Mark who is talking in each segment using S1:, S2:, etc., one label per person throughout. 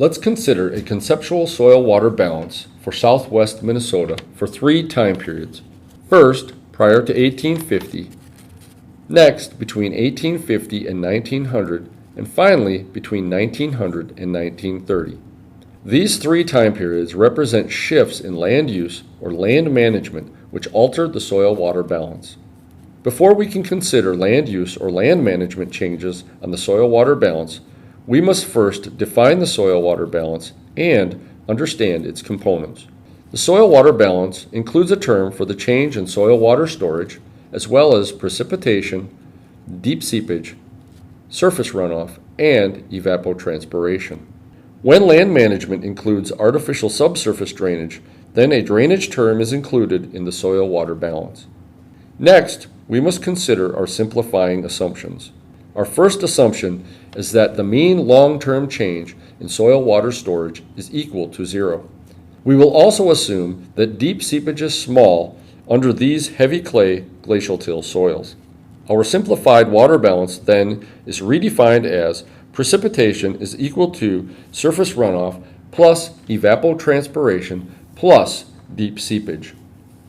S1: Let's consider a conceptual soil-water balance for southwest Minnesota for 3 time periods. First, prior to 1850, next, between 1850 and 1900, and finally, between 1900 and 1930. These 3 time periods represent shifts in land use or land management which altered the soil-water balance. Before we can consider land use or land management changes on the soil-water balance, we must first define the soil-water balance and understand its components. The soil-water balance includes a term for the change in soil-water storage, as well as precipitation, deep seepage, surface runoff, and evapotranspiration. When land management includes artificial subsurface drainage, then a drainage term is included in the soil-water balance. Next, we must consider our simplifying assumptions. Our first assumption is that the mean long-term change in soil-water storage is equal to 0. We will also assume that deep seepage is small under these heavy clay glacial till soils. Our simplified water balance then is redefined as precipitation is equal to surface runoff plus evapotranspiration plus deep seepage.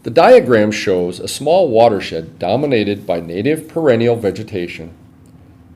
S1: The diagram shows a small watershed dominated by native perennial vegetation.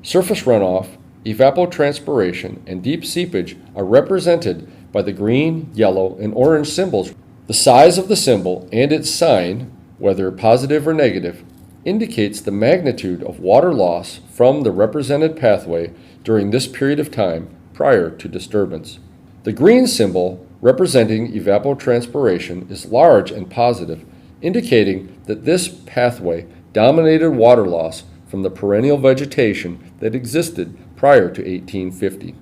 S1: Surface runoff, evapotranspiration, and deep seepage are represented by the green, yellow, and orange symbols. The size of the symbol and its sign, whether positive or negative, indicates the magnitude of water loss from the represented pathway during this period of time prior to disturbance. The green symbol, representing evapotranspiration, is large and positive, indicating that this pathway dominated water loss from the perennial vegetation that existed prior to 1850.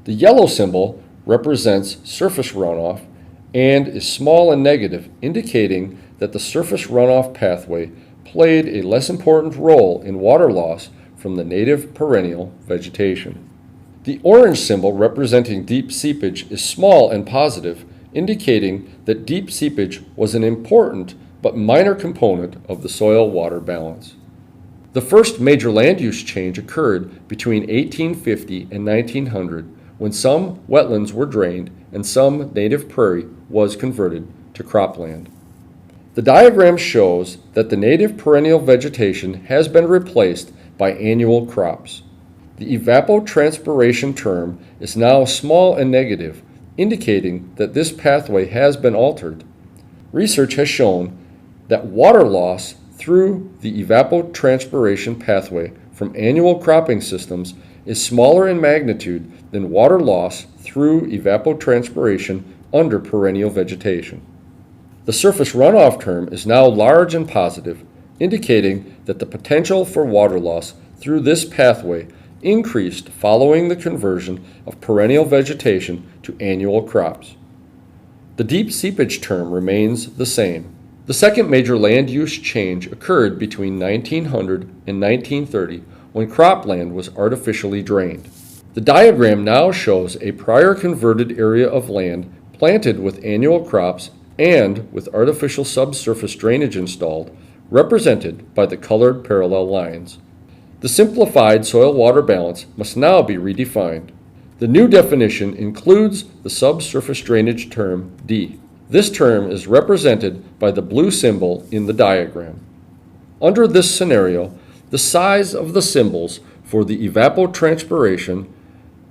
S1: The yellow symbol represents surface runoff and is small and negative, indicating that the surface runoff pathway played a less important role in water loss from the native perennial vegetation. The orange symbol representing deep seepage is small and positive, indicating that deep seepage was an important but minor component of the soil-water balance. The first major land use change occurred between 1850 and 1900 when some wetlands were drained and some native prairie was converted to cropland. The diagram shows that the native perennial vegetation has been replaced by annual crops. The evapotranspiration term is now small and negative, indicating that this pathway has been altered. Research has shown that water loss through the evapotranspiration pathway from annual cropping systems is smaller in magnitude than water loss through evapotranspiration under perennial vegetation. The surface runoff term is now large and positive, indicating that the potential for water loss through this pathway increased following the conversion of perennial vegetation to annual crops. The deep seepage term remains the same. The second major land use change occurred between 1900 and 1930 when cropland was artificially drained. The diagram now shows a prior converted area of land planted with annual crops and with artificial subsurface drainage installed, represented by the colored parallel lines. The simplified soil-water balance must now be redefined. The new definition includes the subsurface drainage term D. This term is represented by the blue symbol in the diagram. Under this scenario, the size of the symbols for the evapotranspiration,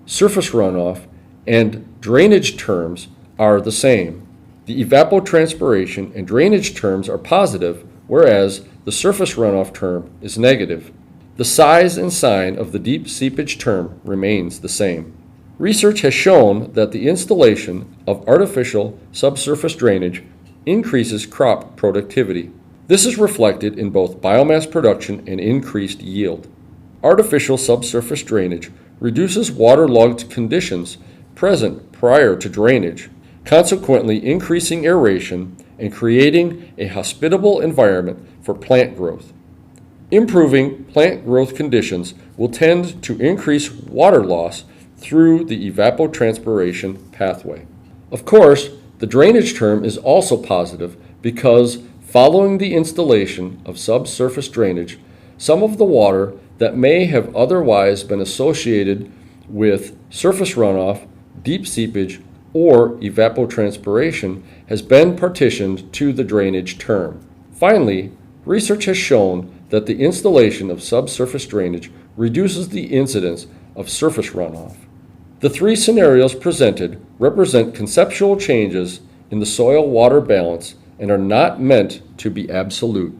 S1: surface runoff, and drainage terms are the same. The evapotranspiration and drainage terms are positive, whereas the surface runoff term is negative. The size and sign of the deep seepage term remains the same. Research has shown that the installation of artificial subsurface drainage increases crop productivity. This is reflected in both biomass production and increased yield. Artificial subsurface drainage reduces waterlogged conditions present prior to drainage, consequently increasing aeration and creating a hospitable environment for plant growth. Improving plant growth conditions will tend to increase water loss through the evapotranspiration pathway. Of course, the drainage term is also positive because following the installation of subsurface drainage, some of the water that may have otherwise been associated with surface runoff deep seepage, or evapotranspiration has been partitioned to the drainage term. Finally, research has shown that the installation of subsurface drainage reduces the incidence of surface runoff. The three scenarios presented represent conceptual changes in the soil-water balance and are not meant to be absolute.